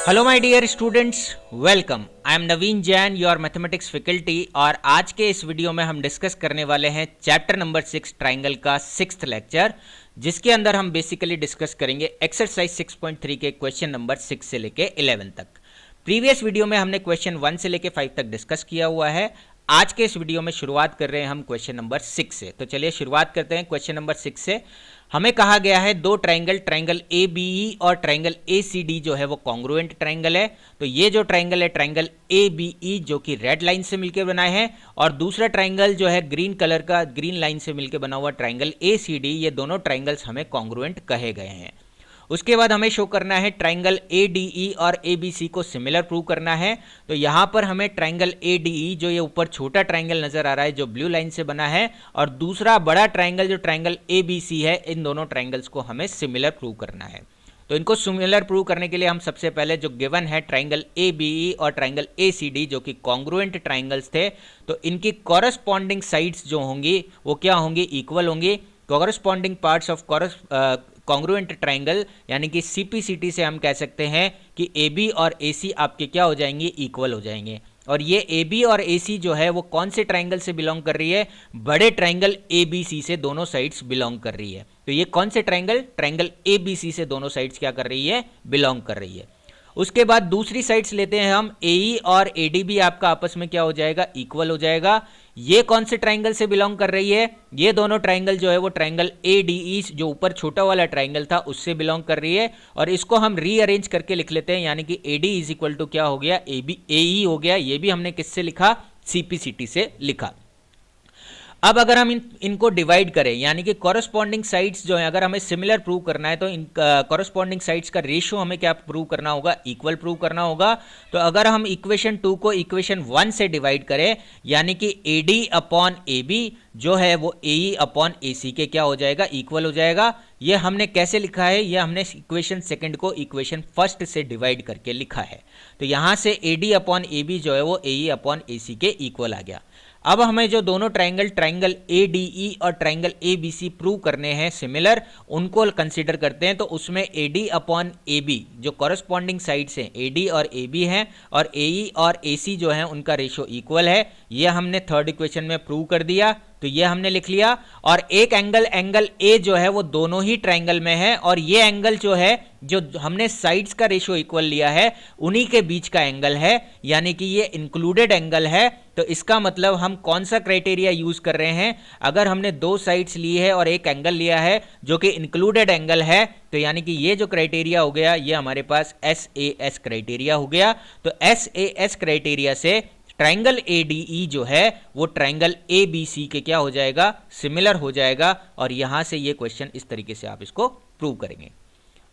Hello my dear students, welcome. I am Naveen Jain, your mathematics faculty. और आज के इस वीडियो में हम डिस्कस करने वाले हैं चैप्टर नंबर 6 ट्राइंगल का 6th लेक्चर, जिसके अंदर हम बेसिकली डिस्कस करेंगे एक्सरसाइज 6.3 के क्वेश्चन नंबर 6 से लेके 11 तक। प्रीवियस वीडियो में हमने क्वेश्चन 1 से लेके 5 तक डिस्कस किया हुआ है। आज के इस वीडियो में शुरुआत कर रहे हैं हम क्वेश्चन नंबर 6 से। तो चलिए शुरुआत करते हैं क्वेश्चन नंबर 6 से। हमें कहा गया है दो ट्राइंगल ए बी ई और ट्राइंगल ए सी डी जो है वो कॉन्ग्रुएंट ट्राइंगल है। तो ये जो ट्राइंगल है ट्राइंगल ए बी ई जो कि रेड लाइन से मिलकर बना है, और दूसरा ट्राइंगल जो है ग्रीन कलर का ग्रीन लाइन से मिलकर बना हुआ ट्राइंगल ए सी डी, ये दोनों ट्राइंगल्स हमें कॉन्ग्रुएंट कहे गए हैं। उसके बाद हमें शो करना है ट्राइंगल ए डी ई और ए बी सी को सिमिलर प्रूव करना है। तो यहाँ पर हमें ट्राइंगल ए डी ई जो ये ऊपर छोटा ट्राइंगल नजर आ रहा है जो ब्लू लाइन से बना है, और दूसरा बड़ा ट्राइंगल जो ट्राइंगल ए बी सी है, इन दोनों ट्राइंगल्स को हमें सिमिलर प्रूव करना है। तो इनको सिमिलर प्रूव करने के लिए हम सबसे पहले जो गिवन है ट्राइंगल ए बी ई और ट्राइंगल ए सी डी जो कि कॉन्ग्रुएंट ट्राइंगल्स थे, तो इनकी कॉरस्पॉन्डिंग साइड्स जो होंगी वो क्या होंगी, इक्वल होंगी। Corresponding parts of congruent triangle यानी कि सीपीसीटी से हम कह सकते हैं कि ए बी और ए सी आपके क्या हो जाएंगे, इक्वल हो जाएंगे। और ये ए बी और ए सी जो है वो कौन से ट्राइंगल से बिलोंग कर रही है, बड़े ट्राइंगल ए बी सी से दोनों साइड्स बिलोंग कर रही है। तो ये कौन से ट्राइंगल ए बी सी से दोनों साइड्स क्या कर रही है, बिलोंग कर रही है। उसके बाद दूसरी साइड्स लेते हैं हम, ए ई और ए डी भी आपका आपस में क्या हो जाएगा, इक्वल हो जाएगा। ये कौन से ट्राइंगल से बिलोंग कर रही है, ये दोनों ट्राइंगल जो है वो ट्राइंगल ए डी ई जो ऊपर छोटा वाला ट्राइंगल था उससे बिलोंग कर रही है। और इसको हम रीअरेंज करके लिख लेते हैं, यानी कि A D is equal to क्या हो गया, ए बी ए ई हो गया। ये भी हमने किससे लिखा, सीपीसीटी से लिखा। अब अगर हम इनको डिवाइड करें, यानी कि कॉरस्पॉन्डिंग साइड्स जो है अगर हमें सिमिलर प्रूव करना है तो इन कॉरस्पॉन्डिंग साइड्स का रेशियो हमें क्या प्रूव करना होगा, इक्वल प्रूव करना होगा। तो अगर हम इक्वेशन 2 को इक्वेशन 1 से डिवाइड करें, यानी कि A D upon A B जो है वो ए ई अपॉन ए सी के क्या हो जाएगा, इक्वल हो जाएगा। ये हमने कैसे लिखा है, ये हमने इक्वेशन सेकंड को इक्वेशन फर्स्ट से डिवाइड करके लिखा है। तो यहां से A D upon A B जो है वो ए ई अपॉन ए सी के इक्वल आ गया। अब हमें जो दोनों ट्राइंगल ए डी ई और triangle A B C prove करने हैं सिमिलर, उनको कंसीडर करते हैं। तो उसमें A D upon A B जो कॉरस्पॉन्डिंग साइड्स हैं ए डी और ए बी हैं, और ए ई और ए सी जो है उनका रेशियो इक्वल है। ये हमने थर्ड इक्वेशन में प्रूव कर दिया, तो ये हमने लिख लिया। और एक एंगल ए जो है वो दोनों ही ट्राइंगल में है, और ये एंगल जो है जो हमने साइड्स का रेशियो इक्वल लिया है उन्हीं के बीच का एंगल है, यानी कि ये इंक्लूडेड एंगल है। तो इसका मतलब हम कौन सा क्राइटेरिया यूज कर रहे हैं, अगर हमने दो साइड्स ली है और एक एंगल लिया है जो कि इंक्लूडेड एंगल है, तो यानी कि ये जो क्राइटेरिया हो गया ये हमारे पास SAS क्राइटेरिया हो गया। तो SAS क्राइटेरिया से ट्राइंगल ए डी ई जो है वो ट्राइंगल ए बी सी के क्या हो जाएगा, सिमिलर हो जाएगा। और यहां से ये क्वेश्चन इस तरीके से आप इसको प्रूव करेंगे।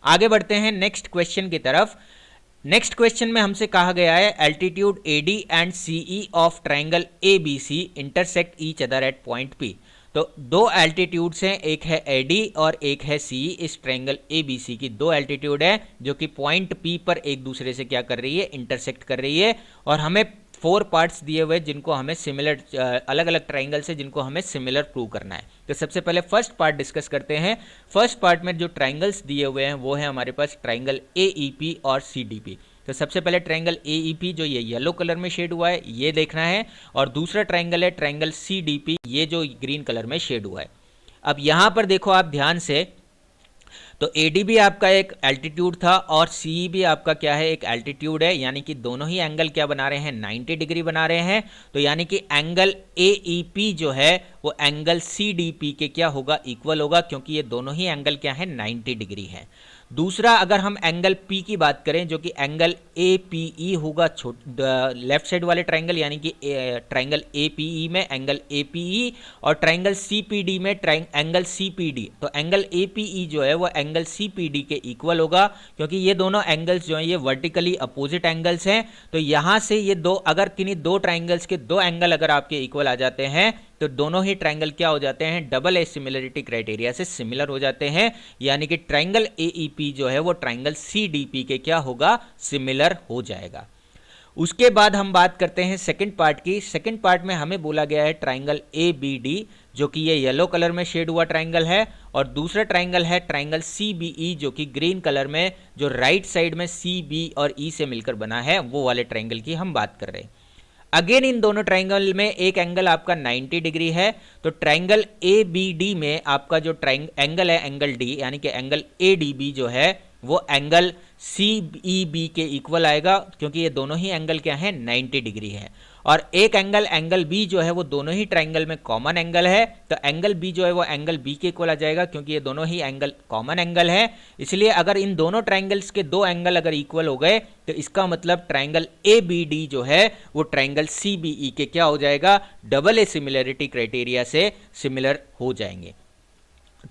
आगे बढ़ते हैं नेक्स्ट क्वेश्चन की तरफ। नेक्स्ट क्वेश्चन में हमसे कहा गया है altitude A D and C E of triangle A B C intersect each other at point P. तो दो एल्टीट्यूड्स हैं, एक है ए डी और एक है सी ई। इस ट्राइंगल ए बी सी की दो एल्टीट्यूड है जो कि पॉइंट पी पर एक दूसरे से क्या कर रही है, इंटरसेक्ट कर रही है। और हमें 4 पार्ट्स दिए हुए जिनको हमें सिमिलर, अलग अलग ट्राइंगल से जिनको हमें सिमिलर प्रूव करना है। तो सबसे पहले फर्स्ट पार्ट डिस्कस करते हैं। फर्स्ट पार्ट में जो ट्राइंगल्स दिए हुए हैं वो है हमारे पास ट्राइंगल ए ई पी और सी डी पी। तो सबसे पहले ट्राइंगल ए ई पी जो ये येलो कलर में शेड हुआ है ये देखना है, और दूसरा ट्राइंगल है ट्राइंगल सी डी पी, ये जो ग्रीन कलर में शेड हुआ है। अब यहाँ पर देखो आप ध्यान से, तो ए डी भी आपका एक एल्टीट्यूड था और सी भी आपका क्या है, एक एल्टीट्यूड है, यानी कि दोनों ही एंगल क्या बना रहे हैं, 90 डिग्री बना रहे हैं। तो यानी कि एंगल ए ई पी जो है वो एंगल सी डी पी के क्या होगा, इक्वल होगा, क्योंकि ये दोनों ही एंगल क्या है, 90 डिग्री है। दूसरा अगर हम एंगल P की बात करें जो कि एंगल APE होगा, लेफ्ट साइड वाले ट्राइंगल यानी कि ट्राइंगल APE में एंगल APE, और ट्राइंगल CPD में एंगल CPD। तो एंगल APE जो है वो एंगल CPD के इक्वल होगा, क्योंकि ये दोनों एंगल्स जो हैं ये वर्टिकली अपोजिट एंगल्स हैं। तो यहाँ से ये दो, अगर किन्हीं दो ट्राइंगल्स के दो एंगल अगर आपके इक्वल आ जाते हैं तो दोनों ही ट्राइंगल क्या हो जाते हैं, डबल सिमिलरिटी क्राइटेरिया से सिमिलर हो जाते हैं, यानी कि ट्राइंगल एईपी जो है वो ट्राइंगल सीडीपी के क्या होगा, सिमिलर हो जाएगा। उसके बाद हम बात करते हैं सेकंड पार्ट की। सेकंड पार्ट में हमें बोला गया है ट्राइंगल ए बी डी, जो कि ये येलो कलर में शेड हुआ ट्राइंगल है, और दूसरा ट्राइंगल है ट्राइंगल सी बी ई, जो कि ग्रीन कलर में, जो राइट साइड में सी बी और ई से मिलकर बना है, वो वाले ट्राइंगल की हम बात कर रहे हैं। अगेन इन दोनों ट्राइंगल में एक एंगल आपका 90 डिग्री है, तो ट्राइंगल ए बी डी में आपका जो एंगल है एंगल डी, यानी कि एंगल ए डी बी जो है वो एंगल सी ई बी के इक्वल आएगा, क्योंकि ये दोनों ही एंगल क्या है 90 डिग्री है। और एक एंगल बी जो है वो दोनों ही ट्राइंगल में कॉमन एंगल है, तो एंगल बी जो है वो एंगल बी के इक्वल आ जाएगा, क्योंकि ये दोनों ही एंगल कॉमन एंगल है। इसलिए अगर इन दोनों ट्राइंगल्स के दो एंगल अगर इक्वल हो गए तो इसका मतलब ट्राइंगल ए बी डी जो है वो ट्राइंगल सी बी ई के क्या हो जाएगा, डबल ए सिमिलरिटी क्राइटेरिया से सिमिलर हो जाएंगे।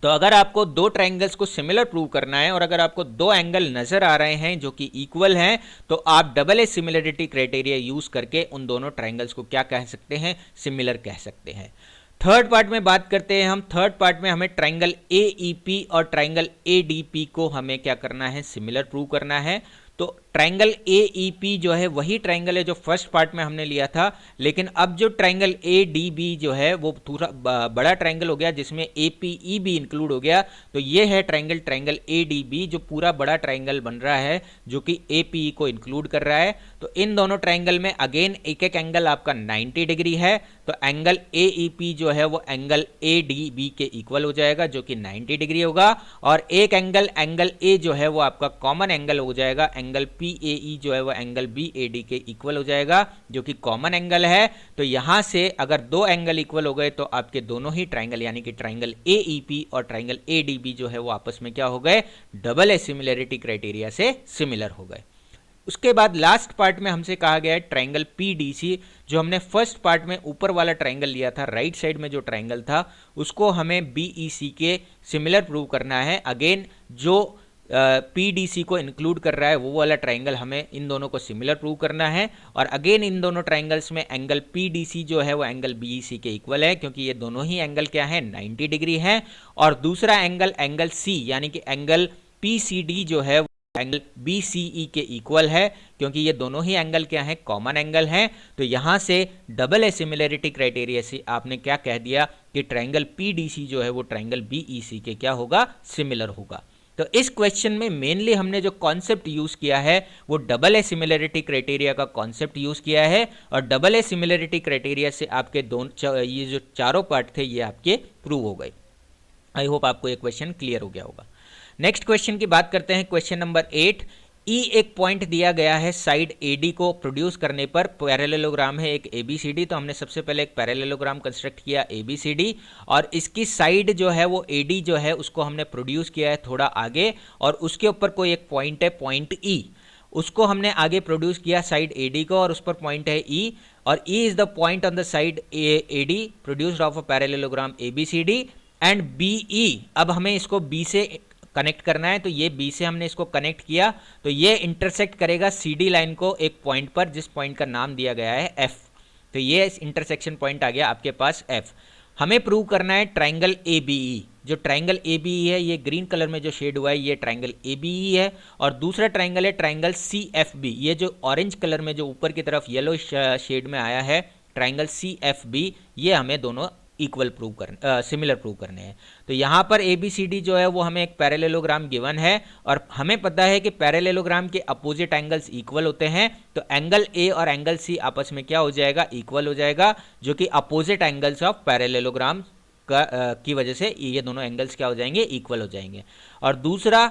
तो अगर आपको दो ट्राइंगल्स को सिमिलर प्रूव करना है और अगर आपको दो एंगल नजर आ रहे हैं जो कि इक्वल हैं, तो आप double A similarity criteria use करके उन दोनों ट्राइंगल्स को क्या कह सकते हैं, सिमिलर कह सकते हैं। थर्ड पार्ट में बात करते हैं हम। थर्ड पार्ट में हमें ट्राइंगल ए ई पी और ट्राइंगल ए डी पी को हमें क्या करना है, सिमिलर प्रूव करना है। तो ट्राइंगल ए ई पी जो है वही ट्राइंगल है जो फर्स्ट पार्ट में हमने लिया था, लेकिन अब जो ट्राइंगल ए डी बी जो है वो थोड़ा बड़ा ट्राइंगल हो गया, जिसमें ए पी ई भी इंक्लूड हो गया। तो ये है ट्राइंगल ए डी बी, जो पूरा बड़ा ट्राइंगल बन रहा है, जो कि ए पी ई को इंक्लूड कर रहा है। तो इन दोनों ट्राइंगल में अगेन एक एक एंगल आपका 90 डिग्री है, तो एंगल ए ई पी जो है वो एंगल ए डी बी के इक्वल हो जाएगा, जो कि 90 डिग्री होगा। और एक एंगल ए जो है वो आपका कॉमन एंगल हो जाएगा, एंगल पी ए ई जो है वो एंगल बी ए डी के इक्वल हो जाएगा, जो कि कॉमन एंगल है। तो यहां से अगर दो एंगल इक्वल हो गए तो आपके दोनों ही ट्राइंगल यानी कि ट्राइंगल ए ई पी और ट्राइंगल ए डी बी जो है वो आपस में क्या हो गए, डबल ए सिमिलरिटी क्राइटेरिया से सिमिलर हो गए। उसके बाद लास्ट पार्ट में हमसे कहा गया है ट्राइंगल पी डी सी, जो हमने फर्स्ट पार्ट में ऊपर वाला ट्राइंगल लिया था, राइट साइड में जो ट्राइंगल था उसको हमें बी ई सी के सिमिलर प्रूव करना है। अगेन जो पी डी सी को इंक्लूड कर रहा है वो वाला ट्राइंगल हमें इन दोनों को सिमिलर प्रूव करना है। और अगेन इन दोनों ट्राइंगल्स में एंगल पी डी सी जो है वो एंगल बी ई सी के इक्वल है, क्योंकि ये दोनों ही एंगल क्या है 90 डिग्री है। और दूसरा एंगल सी यानी कि एंगल पी सी डी जो है एंगल बी सी ई के इक्वल है, क्योंकि ये दोनों ही एंगल क्या है, कॉमन एंगल हैं। तो यहां से डबल ए सिमिलरिटी क्राइटेरिया से आपने क्या कह दिया कि ट्राइंगल पी डी सी जो है वो ट्राइंगल बी ई सी के क्या होगा, सिमिलर होगा। तो इस क्वेश्चन में मेनली हमने जो कॉन्सेप्ट यूज किया है वो डबल ए सिमिलरिटी क्राइटेरिया का कॉन्सेप्ट यूज किया है, और डबल ए सिमिलरिटी क्राइटेरिया से आपके ये जो चारों पार्ट थे ये आपके प्रूव हो गए। आई होप आपको ये क्वेश्चन क्लियर हो गया होगा। नेक्स्ट क्वेश्चन की बात करते हैं, क्वेश्चन नंबर 8। ई एक पॉइंट दिया गया है साइड एडी को प्रोड्यूस करने पर, पैरेललोग्राम है एक एबीसीडी। तो हमने सबसे पहले एक पैरेललोग्राम कंस्ट्रक्ट किया एबीसीडी, और इसकी साइड जो है वो एडी जो है उसको हमने प्रोड्यूस किया है थोड़ा आगे, और उसके ऊपर कोई एक पॉइंट है पॉइंट ई, उसको हमने आगे प्रोड्यूस किया साइड एडी को, और उस पर पॉइंट है ई, और E is the point on the side AD produced of a parallelogram ABCD and BE. अब हमें इसको बी से कनेक्ट करना है, तो ये बी से हमने इसको कनेक्ट किया, तो ये इंटरसेक्ट करेगा सीडी लाइन को एक पॉइंट पर, जिस पॉइंट का नाम दिया गया है एफ। तो ये इंटरसेक्शन पॉइंट आ गया आपके पास एफ। हमें प्रूव करना है ट्राइंगल ए बी ई। जो ट्राइंगल ए बी ई है, ये ग्रीन कलर में जो शेड हुआ है ये ट्राइंगल ए बी ई है, और दूसरा ट्राइंगल है ट्राइंगल सी एफ बी। ये जो ऑरेंज कलर में जो ऊपर की तरफ येलो शेड में आया है ट्राइंगल सी एफ बी, ये हमें दोनों इक्वल प्रूव करने सिमिलर प्रूव करने हैं। तो यहाँ पर ए बी सी डी जो है वो हमें एक पैरेललोग्राम गिवन है, और हमें पता है कि पैरेललोग्राम के अपोजिट एंगल्स इक्वल होते हैं। तो एंगल ए और एंगल सी आपस में क्या हो जाएगा, इक्वल हो जाएगा, जो कि अपोजिट एंगल्स ऑफ पैरेललोग्राम की वजह से ये दोनों एंगल्स क्या हो जाएंगे, इक्वल हो जाएंगे। और दूसरा,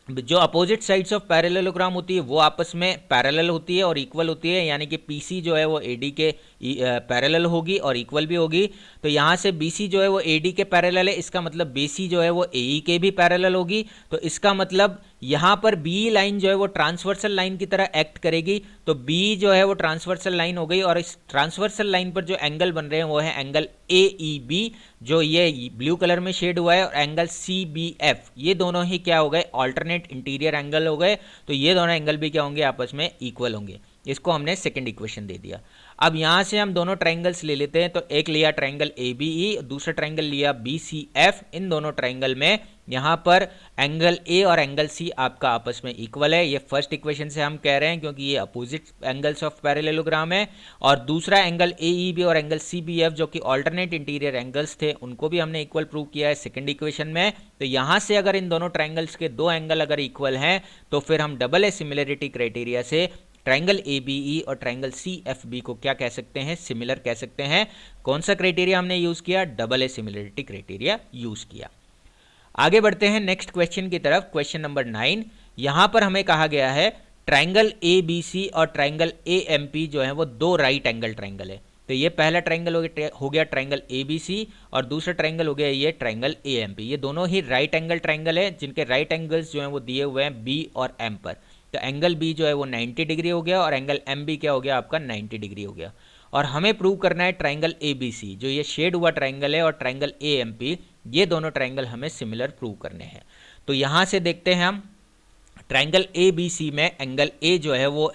जो अपोजिट साइड्स ऑफ पैरेललोग्राम होती है वो आपस में पैरेलल होती है और इक्वल होती है, यानी कि पीसी जो है वो एडी के पैरेलल होगी और इक्वल भी होगी। तो यहाँ से बीसी जो है वो एडी के पैरेलल है, इसका मतलब बीसी जो है वो एई के भी पैरेलल होगी। तो इसका मतलब यहाँ पर बी लाइन जो है वो ट्रांसवर्सल लाइन की तरह एक्ट करेगी। तो बी जो है वो ट्रांसवर्सल लाइन हो गई, और इस ट्रांसवर्सल लाइन पर जो एंगल बन रहे हैं वो है एंगल ए ई बी, जो ये ब्लू कलर में शेड हुआ है, और एंगल सी बी एफ, ये दोनों ही क्या हो गए, ऑल्टरनेट इंटीरियर एंगल हो गए। तो ये दोनों एंगल भी क्या होंगे, आपस में इक्वल होंगे। इसको हमने सेकंड इक्वेशन दे दिया। अब यहाँ से हम दोनों ट्राइंगल्स ले लेते हैं। तो एक लिया ट्राइंगल ए बी ई, दूसरा ट्राइंगल लिया बी सी एफ। इन दोनों ट्राइंगल में यहाँ पर एंगल ए और एंगल सी आपका आपस में इक्वल है, ये फर्स्ट इक्वेशन से हम कह रहे हैं क्योंकि ये अपोजिट एंगल्स ऑफ पैरेललोग्राम है। और दूसरा एंगल ए ई बी और एंगल सी बी एफ जो कि ऑल्टरनेट इंटीरियर एंगल्स थे उनको भी हमने इक्वल प्रूव किया है सेकंड इक्वेशन में। तो यहाँ से अगर इन दोनों ट्राइंगल्स के दो एंगल अगर इक्वल हैं तो फिर हम डबल ए सिमिलरिटी क्राइटेरिया से ट्राइंगल ए बी ई और ट्राइंगल सी एफ बी को क्या कह सकते हैं, सिमिलर कह सकते हैं। कौन सा क्राइटेरिया हमने यूज किया, double A similarity criteria use किया। आगे बढ़ते हैं नेक्स्ट क्वेश्चन की तरफ, क्वेश्चन नंबर 9। यहां पर हमें कहा गया है ट्राइंगल ए बी सी और ट्राइंगल ए एम पी जो है वो दो राइट एंगल ट्राइंगल है। तो ये पहला ट्राइंगल हो गया ट्राइंगल ए बी सी और दूसरा ट्राइंगल हो गया ये ट्राइंगल ए एम पी। ये दोनों ही राइट एंगल ट्राइंगल है जिनके राइट एंगल्स जो हैं वो दिए हुए हैं बी और एम पर। तो एंगल बी जो है वो 90 डिग्री हो गया और एंगल एम बी क्या हो गया आपका 90 डिग्री हो गया। और हमें प्रूव करना है ट्राइंगल ए बी सी जो ये शेड हुआ ट्राइंगल है और ट्राइंगल ए एम पी, ये दोनों ट्राइंगल हमें सिमिलर प्रूव करने हैं। तो यहाँ से देखते हैं हम ट्राइंगल ए बी सी में एंगल ए जो है वो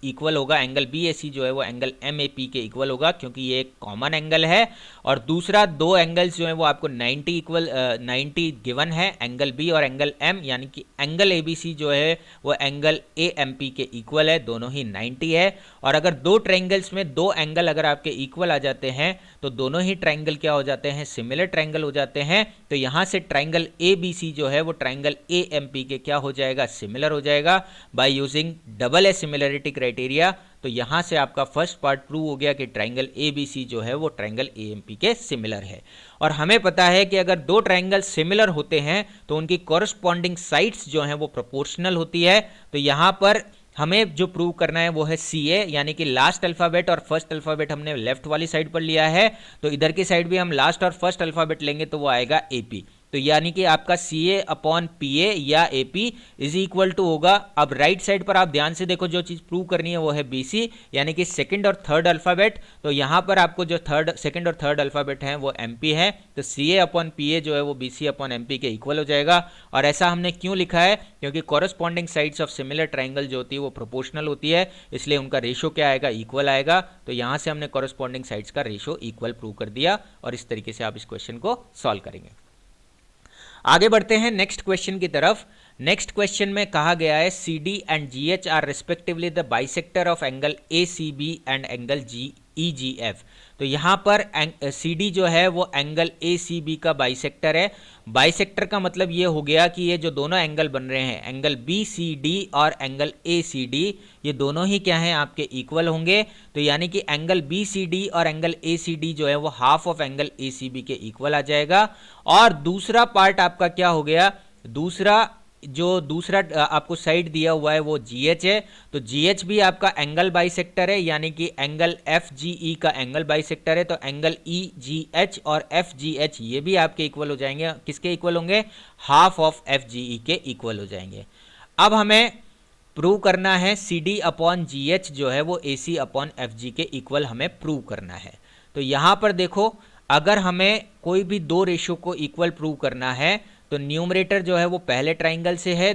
इक्वल होगा एंगल बी ए सी जो है वो एंगल एम ए पी के इक्वल होगा क्योंकि ये एक कॉमन एंगल है। और दूसरा दो एंगल्स जो है वो आपको 90 गिवन है, एंगल बी और एंगल एम, यानी कि एंगल ए बी सी जो है वो एंगल ए एम पी के इक्वल है, दोनों ही 90 है। और अगर दो ट्राइंगल्स में दो एंगल अगर आपके इक्वल आ जाते हैं तो दोनों ही ट्राइंगल क्या हो जाते हैं, सिमिलर ट्राइंगल हो जाते हैं। तो यहाँ से ट्राइंगल ए बी सी जो है वो ट्राइंगल ए एम पी के क्या हो जाएगा, सिमिलर हो जाएगा by using double A similarity criteria. तो यहां से आपका फर्स्ट पार्ट प्रूव हो गया कि ट्राइंगल ए बी सी जो है वो ट्राइंगल ए एम पी के सिमिलर है। और हमें पता है कि अगर दो ट्राइंगल सिमिलर होते हैं तो उनकी कॉरस्पॉन्डिंग साइड्स जो हैं वो प्रोपोर्शनल होती है। तो यहां पर हमें जो प्रूव करना है वो है सी ए, यानी कि लास्ट अल्फाबेट और फर्स्ट अल्फाबेट हमने लेफ्ट वाली साइड पर लिया है, तो इधर की साइड भी हम लास्ट और फर्स्ट अल्फाबेट लेंगे तो वो आएगा ए पी। तो यानी कि आपका सी ए अपॉन पी ए या A P is equal to होगा। अब राइट साइड पर आप ध्यान से देखो, जो चीज़ प्रूव करनी है वो है बी सी, यानी कि सेकंड और थर्ड अल्फाबेट। तो यहाँ पर आपको जो सेकंड और थर्ड अल्फाबेट हैं वो एम पी है, तो सी ए अपॉन पी ए जो है वो B C upon M P के इक्वल हो जाएगा। और ऐसा हमने क्यों लिखा है, क्योंकि corresponding sides of similar triangle जो होती है वो प्रोपोर्शनल होती है, इसलिए उनका रेशो क्या आएगा, इक्वल आएगा। तो यहाँ से हमने कॉरस्पॉन्डिंग साइड्स का रेशो इक्वल प्रूव कर दिया और इस तरीके से आप इस क्वेश्चन को सॉल्व करेंगे। आगे बढ़ते हैं नेक्स्ट क्वेश्चन की तरफ। नेक्स्ट क्वेश्चन में कहा गया है C D and G H are respectively the bisector of angle A C B and angle G E G F. तो यहाँ पर सी डी जो है वो एंगल ए सी बी का बाइसेक्टर है। बाइसेक्टर का मतलब ये हो गया कि ये जो दोनों एंगल बन रहे हैं एंगल बी सी डी और एंगल ए सी डी, ये दोनों ही क्या हैं आपके इक्वल होंगे। तो यानी कि एंगल बी सी डी और एंगल ए सी डी जो है वो half of angle A C B के इक्वल आ जाएगा। और दूसरा पार्ट आपका क्या हो गया, दूसरा आपको साइड दिया हुआ है वो जी एच है। तो जी एच भी आपका एंगल बाइसेक्टर है, यानी कि एंगल एफ जी ई का एंगल बाइसेक्टर है। तो एंगल ई जी एच और एफ जी एच ये भी आपके इक्वल हो जाएंगे, किसके इक्वल होंगे, half of F G E के इक्वल हो जाएंगे। अब हमें प्रूव करना है C D upon G H जो है वो ए सी अपॉन एफ जी के इक्वल हमें प्रूव करना है। तो यहाँ पर देखो, अगर हमें कोई भी दो रेशो को इक्वल प्रूव करना है तो न्यूमरेटर जो है वो पहले ट्राइंगल से है,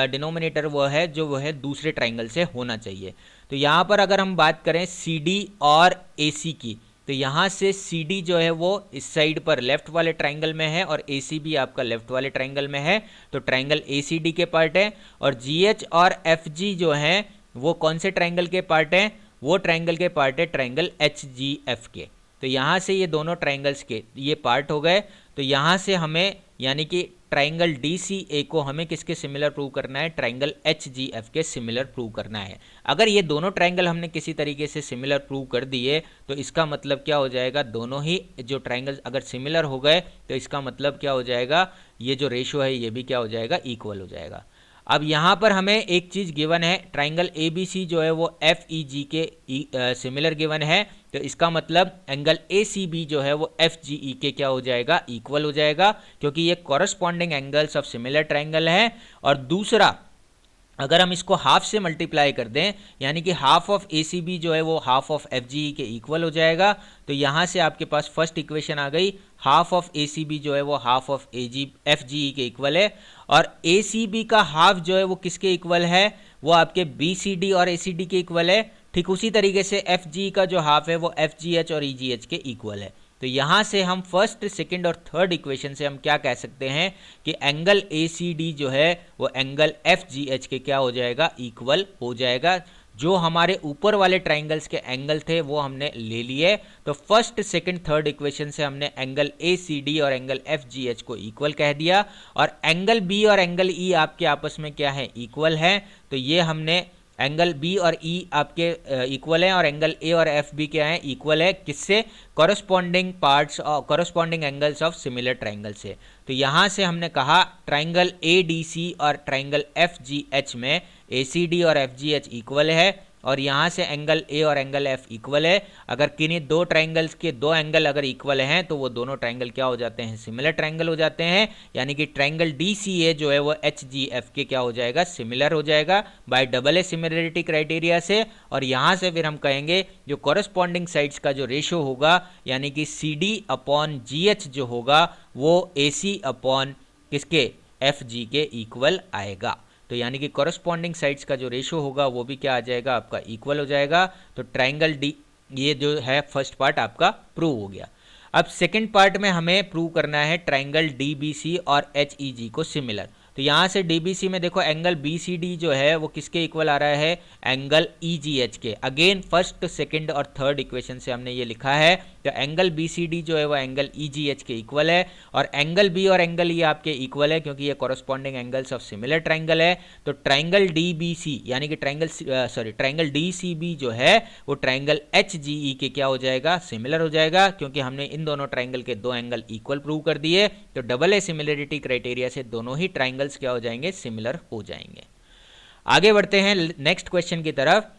डिनोमिनेटर वो है दूसरे ट्राइंगल से होना चाहिए। तो यहाँ पर अगर हम बात करें सी डी और ए सी की, तो यहाँ से सी डी जो है वो इस साइड पर लेफ्ट वाले ट्राइंगल में है और ए सी भी आपका लेफ्ट वाले ट्राइंगल में है, तो ट्राइंगल ए सी डी के पार्ट है। और जी एच और एफ जी जो हैं वो कौन से ट्राइंगल के पार्ट हैं, वो ट्राइंगल के पार्ट है ट्राइंगल एच जी एफ के। तो यहाँ से ये दोनों ट्राइंगल्स के ये पार्ट हो गए। तो यहाँ से हमें यानी कि ट्राइंगल डी सी ए को हमें किसके सिमिलर प्रूव करना है, ट्राइंगल एच जी एफ के सिमिलर प्रूव करना है। अगर ये दोनों ट्राइंगल हमने किसी तरीके से सिमिलर प्रूव कर दिए तो इसका मतलब क्या हो जाएगा, दोनों ही जो ट्राइंगल्स अगर सिमिलर हो गए तो इसका मतलब क्या हो जाएगा, ये जो रेशो है ये भी क्या हो जाएगा, इक्वल हो जाएगा। अब यहाँ पर हमें एक चीज़ गिवन है, ट्राइंगल ए बी सी जो है वो एफ ई जी के सिमिलर गिवन है। तो इसका मतलब एंगल ए सी बी जो है वो एफ जी ई के क्या हो जाएगा, इक्वल हो जाएगा, क्योंकि ये corresponding angles of similar triangle हैं। और दूसरा, अगर हम इसको हाफ से मल्टीप्लाई कर दें, यानी कि half of A C B जो है वो half of F G E के इक्वल हो जाएगा। तो यहाँ से आपके पास फर्स्ट इक्वेशन आ गई, half of A C B जो है वो half of F G E के इक्वल है। और ए सी बी का हाफ जो है वो किसके इक्वल है, वो आपके बी सी डी और ए सी डी के इक्वल है। ठीक उसी तरीके से एफ जी का जो हाफ है वो एफ जी एच और ई जी एच के इक्वल है। तो यहाँ से हम फर्स्ट, सेकंड और थर्ड इक्वेशन से हम क्या कह सकते हैं कि एंगल ACD जो है वो एंगल FGH के क्या हो जाएगा, इक्वल हो जाएगा। जो हमारे ऊपर वाले ट्राइंगल्स के एंगल थे वो हमने ले लिए। तो फर्स्ट, सेकंड, थर्ड इक्वेशन से हमने एंगल ACD और एंगल FGH को इक्वल कह दिया, और एंगल B और एंगल E आपके आपस में क्या है, इक्वल है। तो ये हमने एंगल B और E आपके इक्वल है, और एंगल A और F भी क्या है, इक्वल है। किससे? कॉरस्पॉन्डिंग पार्ट्स और corresponding angles of similar triangle से। तो यहाँ से हमने कहा ट्राइंगल ADC और ट्राइंगल FGH में ACD और FGH इक्वल है, और यहाँ से एंगल A और एंगल F इक्वल है। अगर किन्हीं दो ट्राइंगल्स के दो एंगल अगर इक्वल हैं तो वो दोनों ट्राइंगल क्या हो जाते हैं, सिमिलर ट्राइंगल हो जाते हैं। यानी कि ट्राइंगल DCA जो है वो HGF के क्या हो जाएगा, सिमिलर हो जाएगा bye double A similarity criteria से। और यहाँ से फिर हम कहेंगे जो कॉरस्पॉन्डिंग साइड्स का जो रेशो होगा, यानी कि CD अपॉन GH जो होगा वो AC अपॉन किसके, FG के इक्वल आएगा। तो यानी कि कॉरस्पॉन्डिंग साइड्स का जो रेशो होगा वो भी क्या आ जाएगा, आपका इक्वल हो जाएगा। तो ट्राइंगल डी, ये जो है फर्स्ट पार्ट आपका प्रूव हो गया। अब सेकंड पार्ट में हमें प्रूव करना है ट्राइंगल DBC और HEG को सिमिलर। तो यहाँ से DBC में देखो एंगल BCD जो है वो किसके इक्वल आ रहा है, एंगल EGH के। अगेन फर्स्ट, सेकंड और थर्ड इक्वेशन से हमने ये लिखा है। तो एंगल BCD जो है वो एंगल EGH के इक्वल है, और एंगल B और एंगल E आपके इक्वल है क्योंकि ये corresponding angles of similar triangle है। तो ट्राइंगल DBC यानी कि ट्राइंगल DCB जो है वो ट्राइंगल HGE के क्या हो जाएगा, सिमिलर हो जाएगा, क्योंकि हमने इन दोनों ट्राइंगल के दो एंगल इक्वल प्रूव कर दिए। तो डबल ए सिमिलरिटी क्राइटेरिया से दोनों ही ट्राइंगल्स क्या हो जाएंगे, सिमिलर हो जाएंगे। आगे बढ़ते हैं नेक्स्ट क्वेश्चन की तरफ,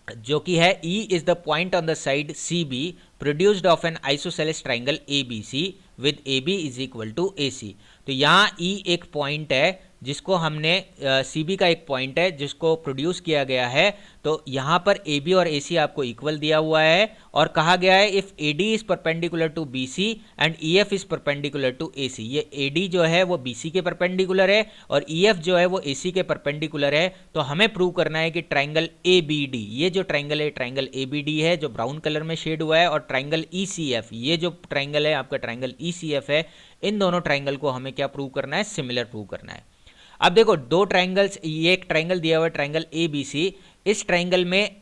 जो कि है E is the point on the side CB produced of an isosceles triangle ABC with AB is equal to AC। तो यहाँ E एक पॉइंट है जिसको हमने CB का एक पॉइंट है जिसको प्रोड्यूस किया गया है। तो यहाँ पर AB और AC आपको इक्वल दिया हुआ है, और कहा गया है if AD is perpendicular to BC and EF is perpendicular to AC। ये AD जो है वो BC के परपेंडिकुलर है और EF जो है वो AC के परपेंडिकुलर है। तो हमें प्रूव करना है कि ट्राइंगल ABD, ये जो ट्राइंगल है ट्राइंगल ABD है जो ब्राउन कलर में शेड हुआ है, और ट्राइंगल ECF, ये जो ट्राइंगल है आपका ट्राइंगल ECF है, इन दोनों ट्राइंगल को हमें क्या प्रूव करना है, सिमिलर प्रूव करना है। अब देखो दो ट्राइंगल्स, ये एक ट्राइंगल दिया हुआ है ट्राइंगल ABC, इस ट्राइंगल में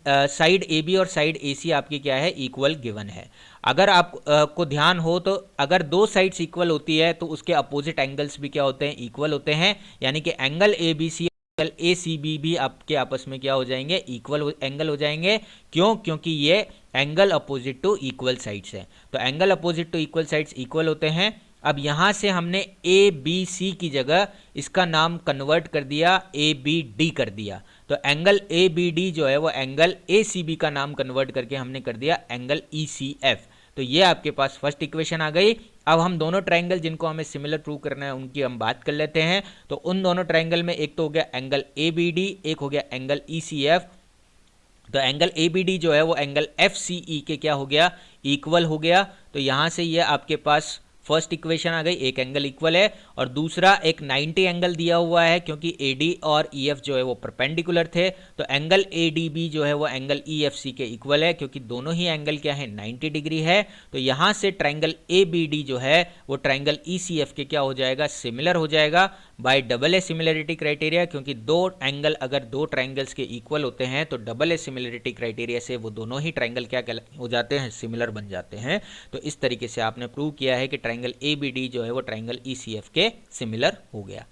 साइड AB और साइड AC आपकी क्या है, इक्वल गिवन है। अगर आप को ध्यान हो तो अगर दो साइड्स इक्वल होती है तो उसके अपोजिट एंगल्स भी क्या होते हैं, इक्वल होते हैं। यानी कि एंगल ABC एंगल ACB भी आपके आपस में क्या हो जाएंगे, इक्वल एंगल हो जाएंगे। क्यों? क्योंकि ये angle opposite to equal sides है। तो angle opposite to equal sides equal होते हैं। अब यहाँ से हमने ABC की जगह इसका नाम कन्वर्ट कर दिया, ABD कर दिया। तो एंगल ABD जो है वो एंगल ACB का नाम कन्वर्ट करके हमने कर दिया एंगल ECF। तो ये आपके पास फर्स्ट इक्वेशन आ गई। अब हम दोनों ट्राइंगल जिनको हमें सिमिलर प्रूव करना है उनकी हम बात कर लेते हैं। तो उन दोनों ट्राइंगल में एक तो हो गया एंगल ABD, एक हो गया एंगल ECF। तो एंगल ABD जो है वो एंगल FCE के क्या हो गया, इक्वल हो गया। तो यहाँ से ये आपके पास फर्स्ट इक्वेशन आ गई, एक एंगल इक्वल है, और दूसरा एक 90 एंगल दिया हुआ है क्योंकि AD और EF जो है वो परपेंडिकुलर थे। तो एंगल ADB जो है वो एंगल EFC के इक्वल है क्योंकि दोनों ही एंगल क्या है, 90 डिग्री है। तो यहाँ से ट्राइंगल ABD जो है वो ट्राइंगल ECF के क्या हो जाएगा, सिमिलर हो जाएगा bye double A similarity criteria, क्योंकि दो एंगल अगर दो ट्राइंगल्स के इक्वल होते हैं तो डबल ए सिमिलरिटी क्राइटेरिया से वो दोनों ही ट्राइंगल क्या हो जाते हैं, सिमिलर बन जाते हैं। तो इस तरीके से आपने प्रूव किया है कि ट्राइंगल ABD जो है वो ट्राइंगल ECF के सिमिलर हो गया।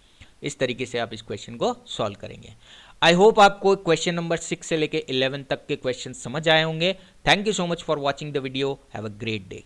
इस तरीके से आप इस क्वेश्चन को सॉल्व करेंगे। आई होप आपको क्वेश्चन नंबर 6 से लेके 11 तक के क्वेश्चन समझ आए होंगे। Thank you so much for watching the video. Have a great day.